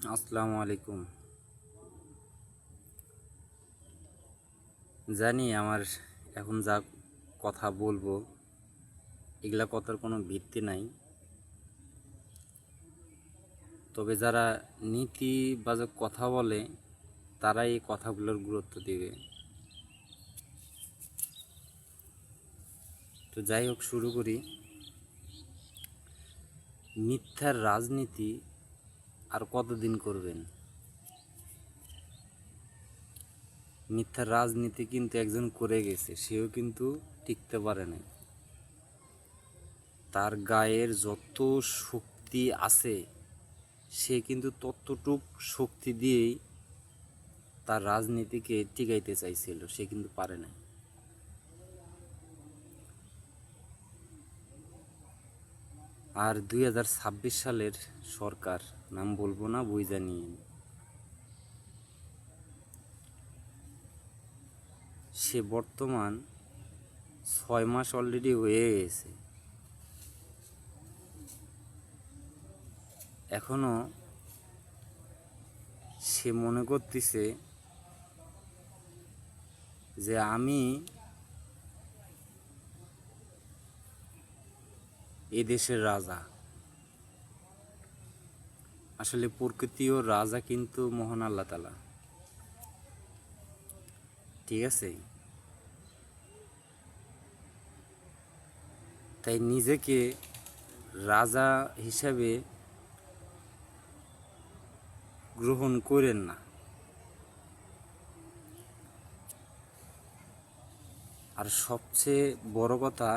আসসালামু আলাইকুম। জানি আমার এখন যা কথা বলবো এগুলা কথার কোনো ভিত্তি নাই, তবে যারা নীতিবাচক কথা বলে তারা এই কথাগুলোর গুরুত্ব দিবে। তো যাই হোক, শুরু করি। মিথ্যার রাজনীতি আর কতদিন করবেন? মিথ্যার রাজনীতি কিন্তু একজন করে গেছে, সেও কিন্তু টিকতে পারে না। তার গায়ের যত শক্তি আছে সে কিন্তু ততটুক শক্তি দিয়েই তার রাজনীতিকে টিকাইতে চাইছিল, সে কিন্তু পারে না। আর 2026 সালের সরকার, নাম বলবো না, বুঝা নিয়ে, সে বর্তমান 6 মাস অলরেডি হয়ে গেছে, এখনো সে মনে করতেছে যে আমি এ দেশের রাজা। আসলে প্রকৃতিও রাজা কিন্তু মহান আল্লাহ তাআলা, ঠিক আছে? তাই নিজেকে রাজা হিসাবে গ্রহণ করেন না। আর সবচেয়ে বড় কথা,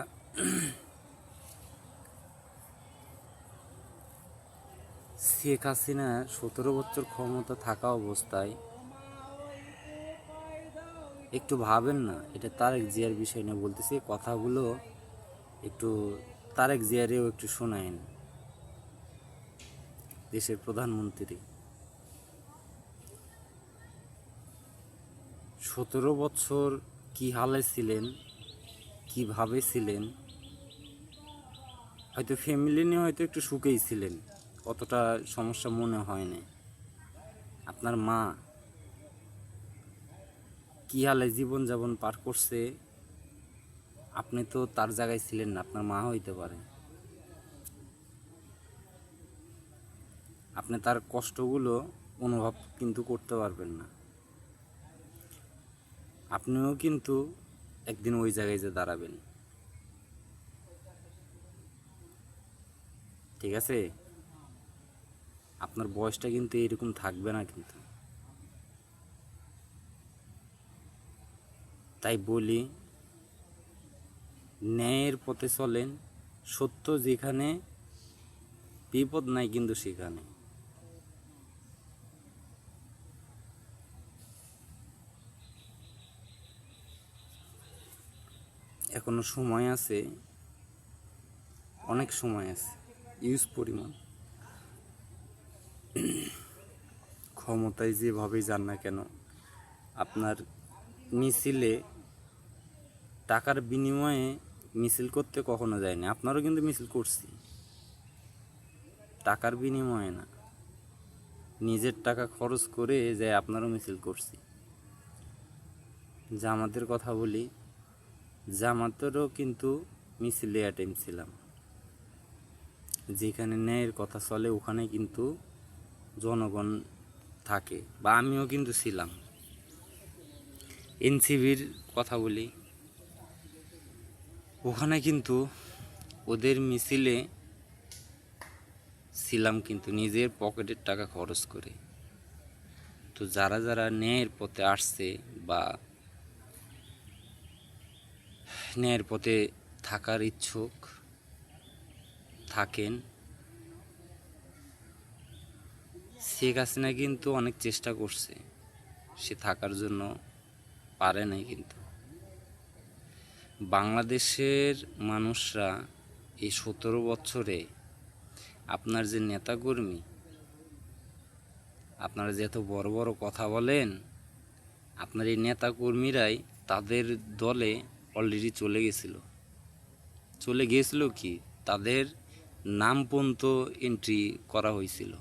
শেখ হাসিনা 17 বছর ক্ষমতা থাকা অবস্থায়, একটু ভাবেন না, এটা তারেক জিয়ার বিষয় নিয়ে বলতেছি, কথাগুলো একটু তারেক জিয়ারেও একটু শোনায়েন। দেশের প্রধানমন্ত্রী 17 বছর কি হালে ছিলেন, কিভাবে ছিলেন, হয়তো ফ্যামিলি নিয়ে হয়তো একটু সুখেই ছিলেন, অতটা সমস্যা মনে হয় না। আপনার মা কি হালে জীবনযাপন পার করছে, আপনি তো তার জায়গায় ছিলেন না, আপনার মা হইতে পারে। আপনি তার কষ্টগুলো অনুভব কিন্তু করতে পারবেন না। আপনিও কিন্তু একদিন ওই জায়গায় যে দাঁড়াবেন, ঠিক আছে? আপনার বয়সটা কিন্তু এরকম থাকবে না কিন্তু। তাই বলি, ন্যায়ের পথে চলেন। সত্য যেখানে, বিপদ নাই কিন্তু সেখানে। এখনো সময় আছে, অনেক সময় আছে, ইউজ পরিমাণ। ক্ষমতায় যেভাবেই যান না কেন, আপনার মিছিলে টাকার বিনিময়ে মিছিল করতে কখনো যায়নি। আপনারও কিন্তু মিছিল করছি, টাকার বিনিময়ে না, নিজের টাকা খরচ করে যায় আপনারও মিছিল করছি। জামাতের কথা বলি, জামাতেরও কিন্তু মিছিলে অ্যাটেম্প ছিলাম। যেখানে ন্যায়ের কথা চলে ওখানে কিন্তু জনগণ থাকে, বা আমিও কিন্তু ছিলাম। এনসিবির কথা বলি, ওখানে কিন্তু ওদের মিছিলে ছিলাম কিন্তু নিজের পকেটের টাকা খরচ করে। তো যারা যারা ন্যায়ের পথে আসছে বা ন্যায়ের পথে থাকার ইচ্ছুক থাকেন, শেখ হাসিনা কিন্তু অনেক চেষ্টা করছে, সে থাকার জন্য পারে নাই। কিন্তু বাংলাদেশের মানুষরা এই 17 বছরে, আপনার যে নেতাকর্মী, আপনারা যে এত বড় বড় কথা বলেন, আপনার এই নেতাকর্মীরাই তাদের দলে অলরেডি চলে গিয়েছিল কি, তাদের নাম পর্যন্ত এন্ট্রি করা হয়েছিল।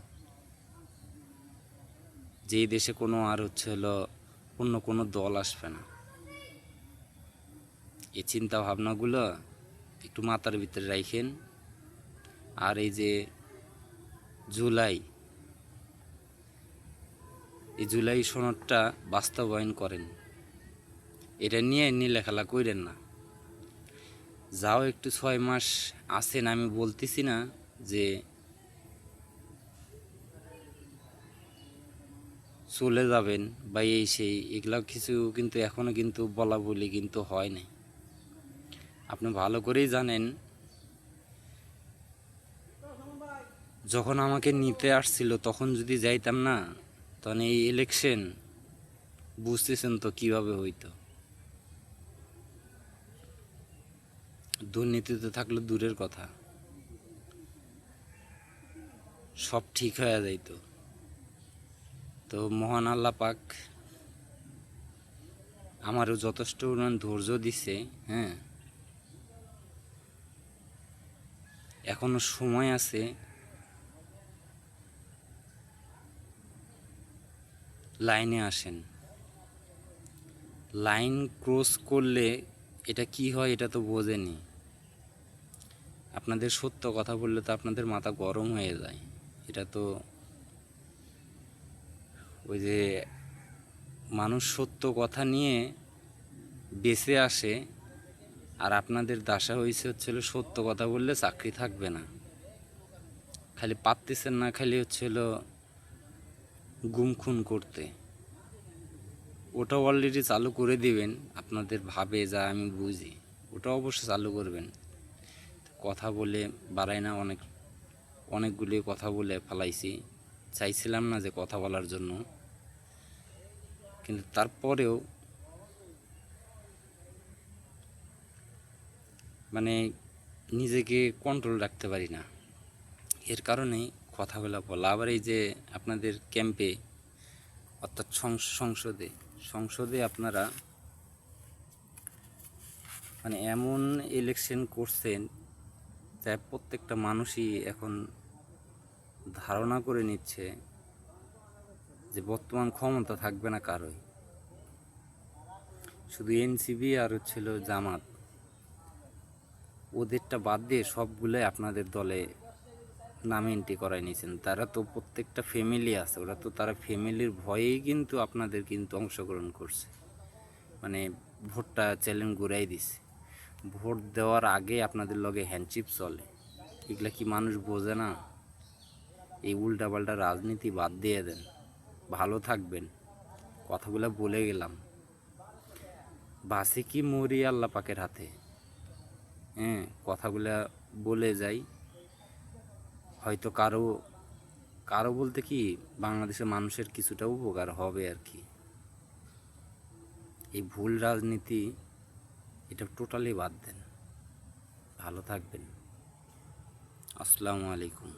যেই দেশে কোনো আর হলো অন্য কোনো দল আসবে না। এই চিন্তা ভাবনাগুলো একটু মাথার ভিতরে রাখেন। আর এই যে জুলাই, এই জুলাই সনদটা বাস্তবায়ন করেন, এটা নিয়ে লেখালা কইরেন না। যাও একটু 6 মাস আছেন, আমি বলতেছি না যে চলে যাবেন বা এই সেই, এগুলো কিছু কিন্তু এখনও কিন্তু বলা বলি কিন্তু হয় নাই। আপনি ভালো করেই জানেন, যখন আমাকে নিতে আসছিল তখন যদি যাইতাম না, তখন এই ইলেকশন বুঝতেছেন তো কিভাবে হইতো। দুর্নীতিতে থাকলে দূরের কথা, সব ঠিক হয়ে যাইতো। তো মহান আল্লাহ পাক আমারও যথেষ্ট ধৈর্য দিছে। হ্যাঁ, এখনো সময় আছে। লাইনে আসেন। লাইন ক্রস করলে এটা কি হয় এটা তো বোঝেনি। আপনাদের সত্য কথা বললে তো আপনাদের মাথা গরম হয়ে যায়। এটা তো ওই যে মানুষ সত্য কথা নিয়ে বেঁচে আসে, আর আপনাদের দাসা হচ্ছিল সত্য কথা বললে চাকরি থাকবে না। খালি পারতেছেন না, খালি গুম খুন করতে। ওটা অলরেডি চালু করে দিবেন, আপনাদের ভাবে যা আমি বুঝি, ওটা অবশ্যই চালু করবেন। কথা বলে বাড়াই না, অনেকগুলি কথা বলে ফেলাইছি। চাইছিলাম না যে কথা বলার জন্য, কিন্তু তারপরেও মানে নিজেকে কন্ট্রোল রাখতে পারি না। এর কারণেই কথাগুলো বলা। আবার এই যে আপনাদের ক্যাম্পে, অর্থাৎ সংসদে আপনারা মানে এমন ইলেকশন করছেন যা প্রত্যেকটা মানুষই এখন ধারণা করে নিচ্ছে যে বর্তমান ক্ষমতা থাকবে না কারোই। শুধু এনসিপি আর জামাত, ওদেরটা বাদ দিয়ে সবগুলোই আপনাদের দলে নাম এন্ট্রি করাই নিয়েছেন। তারা তো প্রত্যেকটা ফ্যামিলি আছে, ওরা তো তারা ফ্যামিলির ভয়েই কিন্তু আপনাদের কিন্তু অংশগ্রহণ করছে। মানে ভোটটা চ্যালেঞ্জ ঘুরাই দিছে। ভোট দেওয়ার আগে আপনাদের লগে হ্যান্ডশিপ চলে। এগুলা কি মানুষ বোঝে না? এই উল্টাপাল্টা রাজনীতি বাদ দিয়ে দেন, ভালো থাকবেন। কথাগুলো বলে গেলাম, বাসে কি মরি আল্লাহ পাকের হাতে। হ্যাঁ, কথাগুলা বলে যাই, হয়তো কারো কারো বলতে কি বাংলাদেশের মানুষের কিছুটা উপকার হবে আর কি। এই ভুল রাজনীতি এটা টোটালি বাদ দেন। ভালো থাকবেন। আসসালামু আলাইকুম।